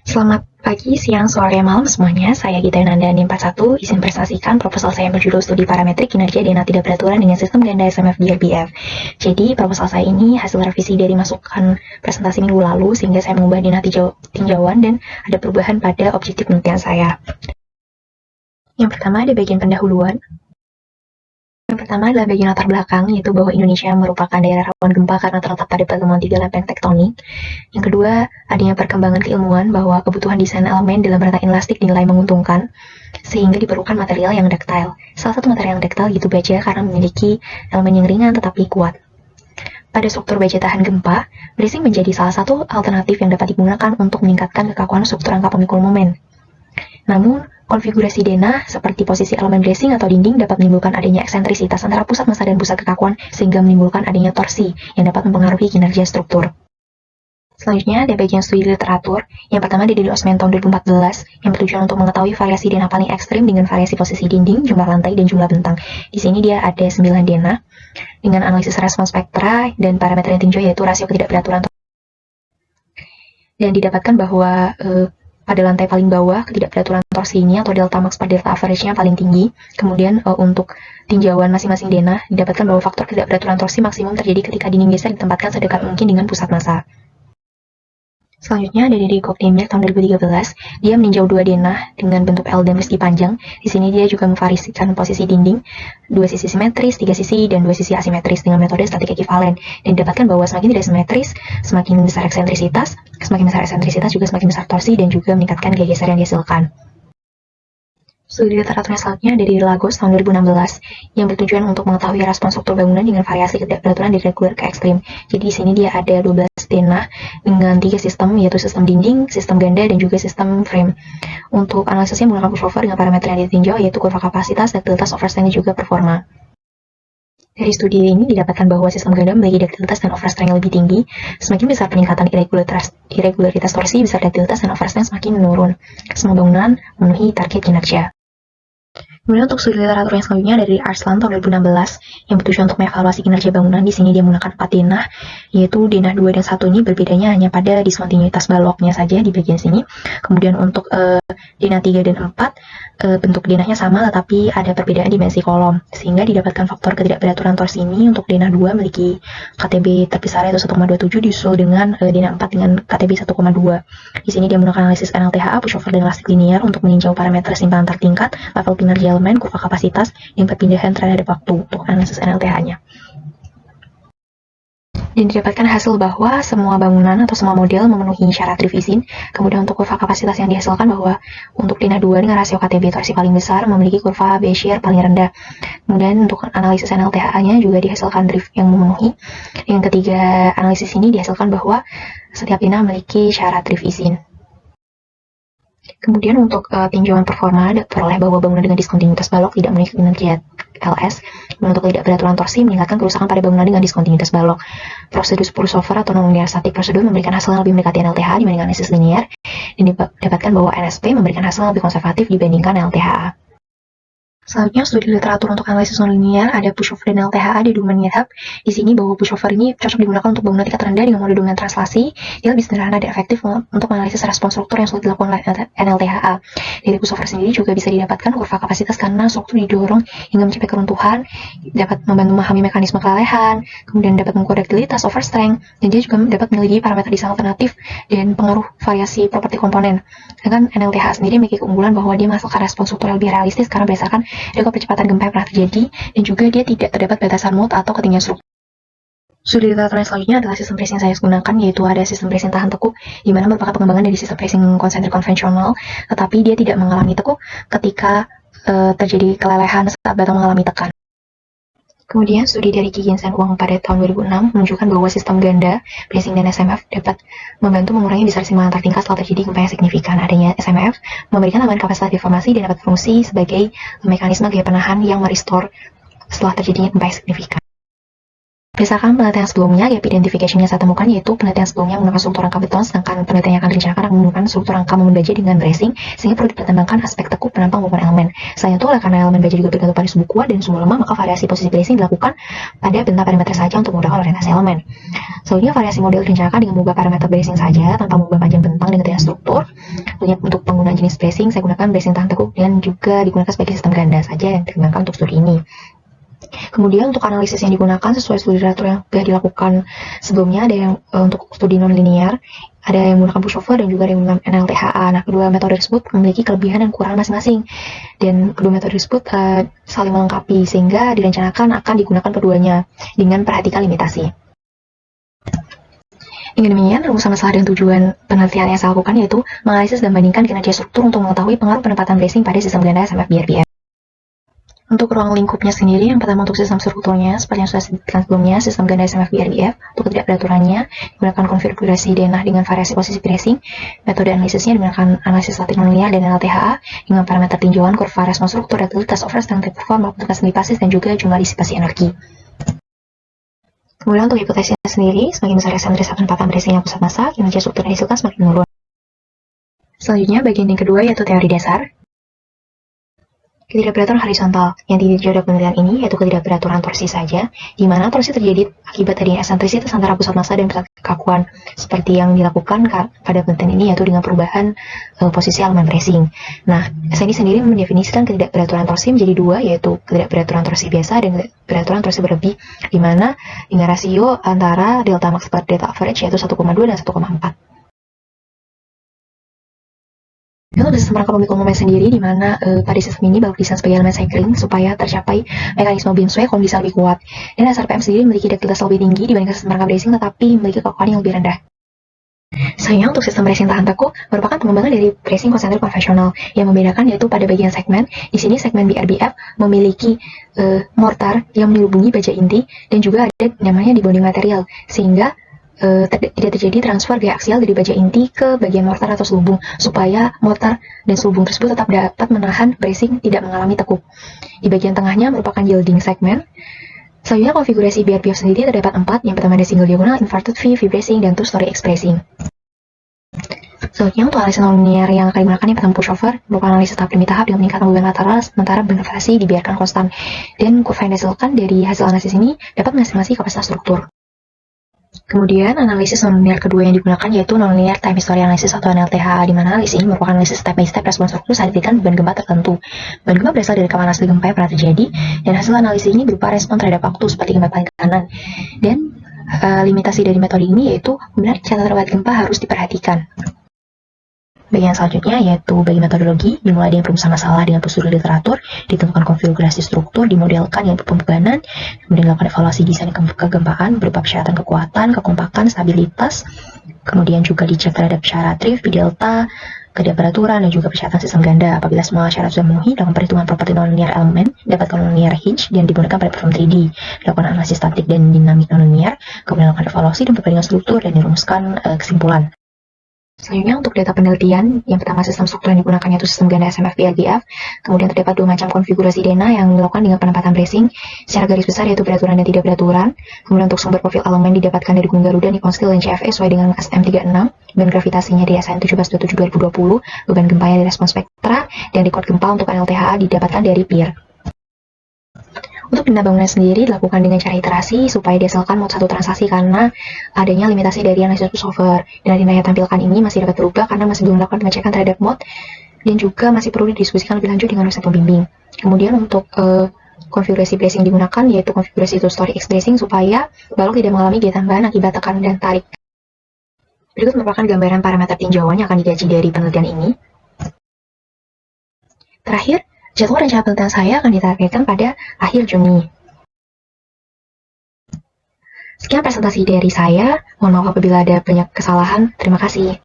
Selamat pagi, siang, sore, malam semuanya. Saya Gita Yunanda, NIM 41, izin presentasikan proposal saya berjudul Studi Parametrik Kinerja DNA Tidak Beraturan dengan Sistem Ganda SMF DRBF. Jadi, proposal saya ini hasil revisi dari masukan presentasi minggu lalu, sehingga saya mengubah DNA tinjauan dan ada perubahan pada objektif penelitian saya. Yang pertama, ada bagian pendahuluan. Yang pertama adalah bagian latar belakang, yaitu bahwa Indonesia merupakan daerah rawan gempa karena terletak pada pertemuan 3 lempeng tektonik. Yang kedua, adanya perkembangan keilmuan bahwa kebutuhan desain elemen dalam rangka inelastik dinilai menguntungkan, sehingga diperlukan material yang ductile. Salah satu material yang ductile yaitu baja karena memiliki elemen yang ringan tetapi kuat. Pada struktur baja tahan gempa, bracing menjadi salah satu alternatif yang dapat digunakan untuk meningkatkan kekakuan struktur rangka pemikul momen. Namun, konfigurasi denah seperti posisi elemen bracing atau dinding dapat menimbulkan adanya eksentrisitas antara pusat massa dan pusat kekakuan sehingga menimbulkan adanya torsi yang dapat mempengaruhi kinerja struktur. Selanjutnya ada bagian studi literatur. Yang pertama dari Osman tahun 2014 yang bertujuan untuk mengetahui variasi denah paling ekstrim dengan variasi posisi dinding, jumlah lantai, dan jumlah bentang. Di sini dia ada 9 denah dengan analisis respons spektra dan parameter yang tinjau yaitu rasio ketidakberaturan. Dan didapatkan bahwa pada lantai paling bawah, ketidakberaturan torsinya atau delta max per delta average-nya paling tinggi. Kemudian untuk tinjauan masing-masing denah, didapatkan bahwa faktor ketidakberaturan torsi maksimum terjadi ketika dinding geser ditempatkan sedekat mungkin dengan pusat massa. Selanjutnya ada dari Kokdemir tahun 2013, dia meninjau 2 denah dengan bentuk L dan meski panjang. Di sini dia juga memvariasikan posisi dinding, 2 sisi simetris, 3 sisi, dan 2 sisi asimetris dengan metode statik ekivalen. Dan didapatkan bahwa semakin tidak simetris, semakin besar eksentrisitas, juga semakin besar torsi dan juga meningkatkan gaya geser yang dihasilkan. Studi literaturnya selanjutnya dari Lagos tahun 2016 yang bertujuan untuk mengetahui respons struktur bangunan dengan variasi ketidakberaturan dari reguler ke ekstrim. Jadi di sini dia ada 12 denah dengan 3 sistem, yaitu sistem dinding, sistem ganda, dan juga sistem frame. Untuk analisisnya menggunakan pushover dengan parameter yang ditinjau yaitu kurva kapasitas, ductilitas, overstrength, dan juga performa. Dari studi ini didapatkan bahwa sistem ganda memiliki ductilitas dan overstrength yang lebih tinggi. Semakin besar peningkatan irregularitas torsi, besar ductilitas dan overstrength semakin menurun. Semua bangunan memenuhi target kinerja. Kemudian untuk studi literatur yang selanjutnya dari Arslan tahun 2016 yang bertujuan untuk mengevaluasi kinerja bangunan. Di sini dia menggunakan 4 denah, yaitu denah 2 dan 1 ini berbedanya hanya pada diskontinuitas baloknya saja di bagian sini. Kemudian untuk denah 3 dan 4 bentuk denahnya sama tetapi ada perbedaan dimensi kolom, sehingga didapatkan faktor ketidakberaturan torsi ini. Untuk denah 2 memiliki KTB terpisah yaitu 1,27 disusul dengan denah 4 dengan KTB 1,2. Di sini dia menggunakan analisis NLTHA, pushover, dan elastik linear untuk meninjau parameter simpanan tertingkat, level kinerja elemen, kurva kapasitas, dan perpindahan terhadap waktu untuk analisis NLTH-nya. Dan didapatkan hasil bahwa semua bangunan atau semua model memenuhi syarat revisin. Kemudian untuk kurva kapasitas yang dihasilkan bahwa untuk denah 2 dengan rasio KTB torsi paling besar memiliki kurva Bezier paling rendah. Kemudian untuk analisis NLTH-nya juga dihasilkan drift yang memenuhi. Yang ketiga analisis ini dihasilkan bahwa setiap denah memiliki syarat revisin. Kemudian untuk tinjauan performa diperoleh bahwa bangunan dengan diskontinuitas balok tidak memiliki kinerja LS. Dan untuk tidakberaturan torsi meningkatkan kerusakan pada bangunan dengan diskontinuitas balok. Prosedur pushover atau non-linear static prosedur memberikan hasil yang lebih mendekati NLTH dibandingkan analisis linear, dan didapatkan bahwa NSP memberikan hasil yang lebih konservatif dibandingkan LTHA. Selanjutnya studi literatur untuk analisis non-linear ada pushover dan LTHA di domain GitHub. Di sini bahwa pushover ini cocok digunakan untuk bangunan tingkat rendah dengan mode domain translasi. Dia lebih sederhana dan efektif untuk menganalisis respons struktur yang sulit dilakukan oleh NLTHA. Dari pushover sendiri juga bisa didapatkan kurva kapasitas karena struktur didorong hingga mencapai keruntuhan, dapat membantu memahami mekanisme kelalehan, kemudian dapat mengukur ductilitas, overstrength, dan dia juga dapat menyelidiki parameter desain alternatif dan pengaruh variasi properti komponen. Sedangkan NLTHA sendiri memiliki keunggulan bahwa dia menghasilkan respons struktur yang lebih realistis karena berdasarkan rekor percepatan gempa yang pernah terjadi, dan juga dia tidak terdapat batasan mode atau ketinggian struktur. Studi literatur yang selanjutnya adalah sistem bracing yang saya gunakan, yaitu ada sistem bracing tahan tekuk, di mana merupakan pengembangan dari sistem bracing konsentrik konvensional, tetapi dia tidak mengalami tekuk ketika terjadi kelelehan saat batang mengalami tekan. Kemudian studi dari Ki Ginsen Wang pada tahun 2006 menunjukkan bahwa sistem ganda, bracing, dan SMF dapat membantu mengurangi besar simpanan tertingkat setelah terjadi gempa yang signifikan. Adanya SMF memberikan tambahan kapasitas deformasi dan dapat berfungsi sebagai mekanisme gaya penahan yang merestore setelah terjadinya gempa yang signifikan. Berdasarkan penelitian sebelumnya, gap identification yang saya temukan yaitu penelitian sebelumnya menggunakan struktur rangka beton, sedangkan penelitian yang akan direncanakan akan menggunakan struktur rangka momen baja dengan bracing, sehingga perlu dipertimbangkan aspek tekuk penampang maupun elemen. Selain itu, oleh karena elemen baja juga bergantung pada sumbu kuat dan sumbu lemah, maka variasi posisi bracing dilakukan pada bentang perimeter saja untuk memudahkan orientasi elemen. Selanjutnya, variasi model direncanakan dengan mengubah parameter bracing saja tanpa mengubah panjang bentang dengan tidak struktur. jenis bracing, saya gunakan bracing tahan tekuk dan juga digunakan sebagai sistem ganda saja yang dikembangkan untuk studi ini. Kemudian untuk analisis yang digunakan sesuai studi literatur yang sudah dilakukan sebelumnya, ada yang untuk studi non-linear, ada yang menggunakan pushover dan juga ada yang menggunakan NLTHA. Nah, kedua metode tersebut memiliki kelebihan dan kekurangan masing-masing. Dan kedua metode tersebut saling melengkapi, sehingga direncanakan akan digunakan keduanya dengan perhatikan limitasi. Dengan demikian, rumusan masalah dan tujuan penelitian yang saya lakukan yaitu menganalisis dan bandingkan kinerja struktur untuk mengetahui pengaruh penempatan bracing pada sistem ganda SMF-BRBF. Untuk ruang lingkupnya sendiri, yang pertama untuk sistem strukturnya, seperti yang sudah disebutkan sebelumnya, sistem ganda SMF-BRBF, untuk ketidakberaturannya, digunakan konfigurasi denah dengan variasi posisi bracing, metode analisisnya digunakan analisis statik nonlinear dan NLTHA, dengan parameter tinjauan, kurva respons struktur, realitas over strength perform, maupun sendiri basis, dan juga jumlah disipasi energi. Kemudian untuk hipotesisnya sendiri, semakin besar eksentris penempatan bracing yang pusat massa, kinerja struktur yang dihasilkan semakin menurun. Selanjutnya, bagian yang kedua yaitu teori dasar. Ketidakberaturan horizontal yang ditinjau dalam penelitian ini yaitu ketidakberaturan torsi saja, di mana torsi terjadi akibat adanya eksentrisitas antara pusat massa dan pusat kekakuan, seperti yang dilakukan pada penelitian ini yaitu dengan perubahan posisi elemen bracing. Nah, saya ini sendiri mendefinisikan ketidakberaturan torsi menjadi dua, yaitu ketidakberaturan torsi biasa dan ketidakberaturan torsi berlebih, di mana dengan rasio antara delta max per delta average yaitu 1,2 dan 1,4. Untuk sistem rangka pemikul momen sendiri, di mana pada sistem ini baru desain sebagai elemen cycling supaya tercapai mekanisme beam sway kalau bisa lebih kuat. Dan dasar PM sendiri memiliki ductilitas lebih tinggi dibandingkan sistem rangka bracing, tetapi memiliki kekuatan yang lebih rendah. Sayangnya untuk sistem bracing tahan tekuk merupakan pengembangan dari bracing konsentrik konvensional. Yang membedakan yaitu pada bagian segmen. Di sini segmen BRBF memiliki mortar yang menyelubungi baja inti dan juga ada namanya debonding material, sehingga tidak terjadi transfer gaya aksial dari baja inti ke bagian mortar atau selubung, supaya mortar dan selubung tersebut tetap dapat menahan bracing tidak mengalami tekuk. Di bagian tengahnya merupakan yielding segmen. Selanjutnya konfigurasi BRBF sendiri terdapat 4, yang pertama ada single diagonal, inverted V, V-bracing, dan two-story X-bracing. Selanjutnya untuk analisis non-linear yang akan digunakan yang pertama pushover, merupakan analisis tahap demi tahap dengan meningkatkan beban lateral, sementara beban gravitasi dibiarkan konstan. Dan kurva yang dihasilkan dari hasil analisis ini dapat mengestimasi kapasitas struktur. Kemudian analisis non-linear kedua yang digunakan yaitu non-linear time history analysis atau NLTHA, di mana analisis ini merupakan analisis step by step respons struktur saat diberikan beban gempa tertentu. Beban gempa berasal dari kapan asli gempa yang pernah terjadi, dan hasil analisis ini berupa respon terhadap waktu seperti gempa paling kanan. Dan limitasi dari metode ini yaitu benar catatan riwayat gempa harus diperhatikan. Bagian selanjutnya yaitu bagi metodologi, dimulai dengan perumusan masalah dengan prosedur literatur, ditentukan konfigurasi struktur, dimodelkan yang pembebanan, kemudian dilakukan evaluasi desain kegempaan berupa persyaratan kekuatan, kekompakan, stabilitas, kemudian juga dicek terhadap syarat drift, delta, ketidakberaturan, dan juga persyaratan sistem ganda. Apabila semua syarat sudah memenuhi, dilakukan perhitungan properti non-linear elemen, dapatkan non-linear hinge, dan digunakan pada platform 3D. Dilakukan analisis statik dan dinamik non-linear, kemudian dilakukan evaluasi dan perbandingan struktur, dan dirumuskan kesimpulan. Selanjutnya untuk data penelitian, yang pertama sistem struktur yang digunakan yaitu sistem ganda SMF-BRBF, kemudian terdapat dua macam konfigurasi denah yang dilakukan dengan penempatan bracing secara garis besar yaitu beraturan dan tidak beraturan. Kemudian untuk sumber profil elemen didapatkan dari Gunung Garuda, Nippon Steel, dan CFA sesuai dengan SM36, beban gravitasinya di SN 1727/2020, beban gempanya dari respons spektra, dan rekod gempa untuk NLTHA didapatkan dari PIR. Untuk pindah bangunan sendiri dilakukan dengan cara iterasi supaya dihasilkan mode satu transaksi karena adanya limitasi dari analisis pushover. Dan yang tampilkan ini masih dapat berubah karena masih belum dilakukan pengecekan terhadap mode dan juga masih perlu didiskusikan lebih lanjut dengan website pembimbing. Kemudian untuk konfigurasi bracing digunakan yaitu konfigurasi two-story X-bracing supaya balok tidak mengalami gaya tambahan akibat tekanan dan tarik. Berikut merupakan gambaran parameter tinjauan yang akan dikaji dari penelitian ini. Terakhir, jadwal rencana penelitian saya akan ditargetkan pada akhir Juni. Sekian presentasi dari saya. Mohon maaf apabila ada banyak kesalahan. Terima kasih.